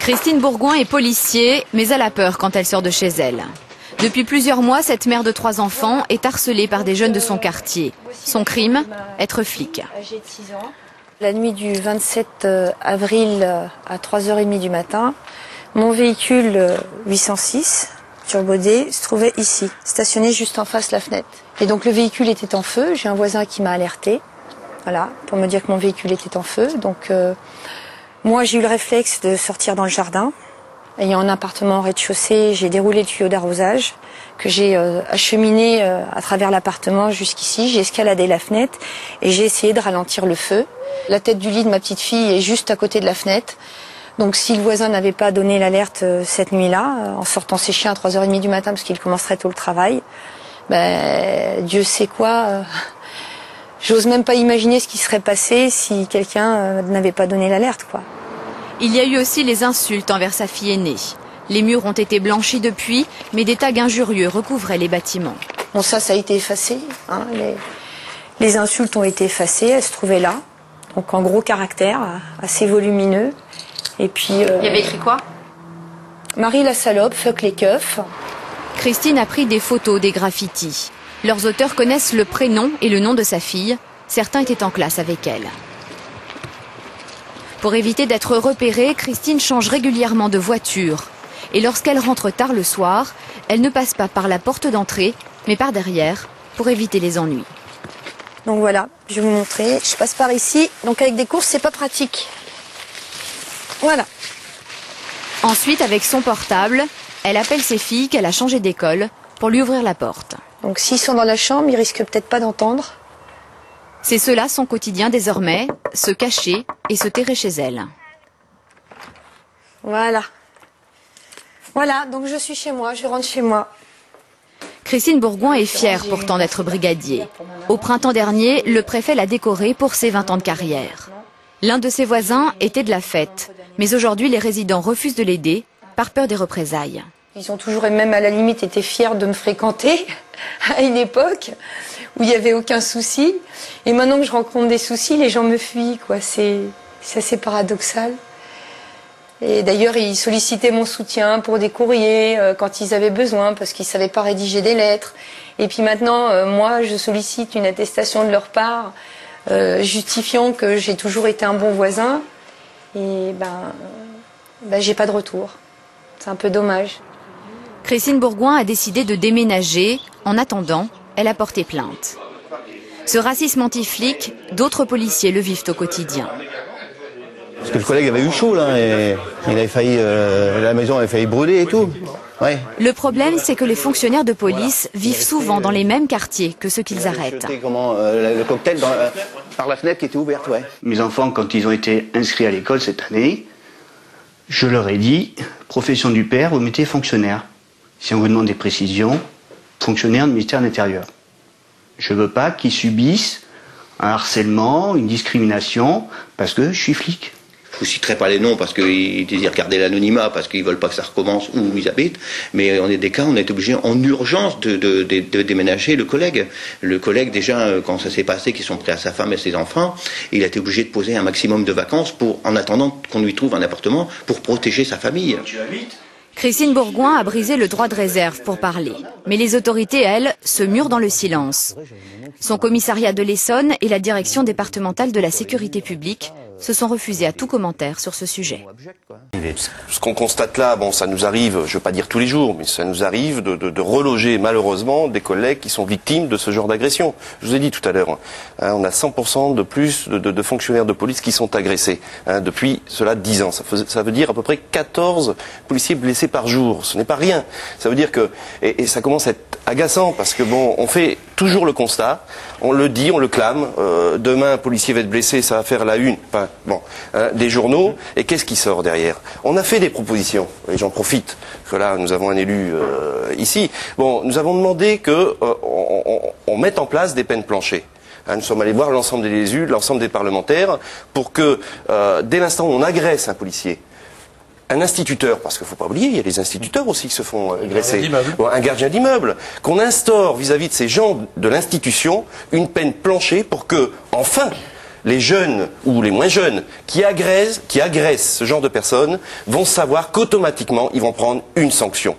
Christine Bourgoin est policier, mais elle a peur quand elle sort de chez elle. Depuis plusieurs mois, cette mère de 3 enfants est harcelée par des jeunes de son quartier. Son crime, être flic. La nuit du 27 avril à 3h30 du matin, mon véhicule 806 Turbo D se trouvait ici, stationné juste en face de la fenêtre. Et donc le véhicule était en feu, j'ai un voisin qui m'a alerté, voilà, pour me dire que mon véhicule était en feu. Donc moi j'ai eu le réflexe de sortir dans le jardin. Ayant un appartement au rez-de-chaussée, j'ai déroulé le tuyau d'arrosage que j'ai acheminé à travers l'appartement jusqu'ici. J'ai escaladé la fenêtre et j'ai essayé de ralentir le feu. La tête du lit de ma petite fille est juste à côté de la fenêtre. Donc si le voisin n'avait pas donné l'alerte cette nuit-là, en sortant ses chiens à 3h30 du matin parce qu'il commencerait tôt le travail, ben, Dieu sait quoi. J'ose même pas imaginer ce qui serait passé si quelqu'un n'avait pas donné l'alerte, quoi. Il y a eu aussi les insultes envers sa fille aînée. Les murs ont été blanchis depuis, mais des tags injurieux recouvraient les bâtiments. Bon, ça a été effacé. Hein. Les insultes ont été effacées, elles se trouvaient là. Donc en gros caractère, assez volumineux. Et puis. Il y avait écrit quoi? Marie la salope, fuck les keufs. Christine a pris des photos des graffitis. Leurs auteurs connaissent le prénom et le nom de sa fille. Certains étaient en classe avec elle. Pour éviter d'être repérée, Christine change régulièrement de voiture. Et lorsqu'elle rentre tard le soir, elle ne passe pas par la porte d'entrée, mais par derrière, pour éviter les ennuis. Donc voilà, je vais vous montrer. Je passe par ici, donc avec des courses, c'est pas pratique. Voilà. Ensuite, avec son portable, elle appelle ses filles qu'elle a changé d'école pour lui ouvrir la porte. Donc s'ils sont dans la chambre, ils risquent peut-être pas d'entendre. C'est cela son quotidien désormais, se cacher et se terrer chez elle. Voilà. Voilà, donc je suis chez moi, je rentre chez moi. Christine Bourgoin est fière pourtant d'être brigadier. Au printemps dernier, le préfet l'a décorée pour ses 20 ans de carrière. L'un de ses voisins était de la fête, mais aujourd'hui les résidents refusent de l'aider par peur des représailles. Ils ont toujours et même à la limite été fiers de me fréquenter à une époque où il n'y avait aucun souci. Et maintenant que je rencontre des soucis, les gens me fuient, quoi. C'est assez paradoxal. Et d'ailleurs, ils sollicitaient mon soutien pour des courriers quand ils avaient besoin, parce qu'ils ne savaient pas rédiger des lettres. Et puis maintenant, moi, je sollicite une attestation de leur part, justifiant que j'ai toujours été un bon voisin. Et j'ai pas de retour. C'est un peu dommage. Christine Bourgoin a décidé de déménager. En attendant, elle a porté plainte. Ce racisme anti-flic, d'autres policiers le vivent au quotidien. Parce que le collègue avait eu chaud là, et il avait failli, la maison avait failli brûler et tout. Ouais. Le problème, c'est que les fonctionnaires de police vivent souvent dans les mêmes quartiers que ceux qu'ils arrêtent. Le cocktail par la fenêtre qui était ouverte, ouais. Mes enfants, quand ils ont été inscrits à l'école cette année, je leur ai dit, profession du père, vous mettez fonctionnaire. Si on vous demande des précisions, fonctionnaire du ministère de l'Intérieur. Je ne veux pas qu'ils subissent un harcèlement, une discrimination, parce que je suis flic. Je vous citerai pas les noms parce qu'ils désirent garder l'anonymat, parce qu'ils veulent pas que ça recommence où ils habitent. Mais on est des cas, on est obligé en urgence de déménager le collègue. Le collègue, déjà, quand ça s'est passé, qu'ils sont prêts à sa femme et ses enfants, il a été obligé de poser un maximum de vacances en attendant qu'on lui trouve un appartement pour protéger sa famille. Tu habites ? Christine Bourgoin a brisé le droit de réserve pour parler. Mais les autorités, elles, se murent dans le silence. Son commissariat de l'Essonne et la direction départementale de la sécurité publique se sont refusés à tout commentaire sur ce sujet. Ce qu'on constate là, bon, ça nous arrive, je ne veux pas dire tous les jours, mais ça nous arrive de reloger malheureusement des collègues qui sont victimes de ce genre d'agression. Je vous ai dit tout à l'heure, hein, on a 100% de plus de fonctionnaires de police qui sont agressés depuis cela 10 ans. Ça veut dire à peu près 14 policiers blessés par jour. Ce n'est pas rien. Ça veut dire que, et ça commence à être agaçant parce que bon, on fait toujours le constat, on le dit, on le clame. Demain, un policier va être blessé, ça va faire la une. Enfin, bon, des journaux, et qu'est-ce qui sort derrière? On a fait des propositions, et j'en profite, parce que là, nous avons un élu ici. Bon, nous avons demandé qu'on mette en place des peines planchées. Nous sommes allés voir l'ensemble des élus, l'ensemble des parlementaires, pour que, dès l'instant où on agresse un policier, un instituteur, parce qu'il ne faut pas oublier, il y a des instituteurs aussi qui se font agresser, un gardien d'immeuble, qu'on instaure vis-à-vis de ces gens de l'institution une peine planchée pour que, enfin, les jeunes ou les moins jeunes qui agressent ce genre de personnes vont savoir qu'automatiquement ils vont prendre une sanction.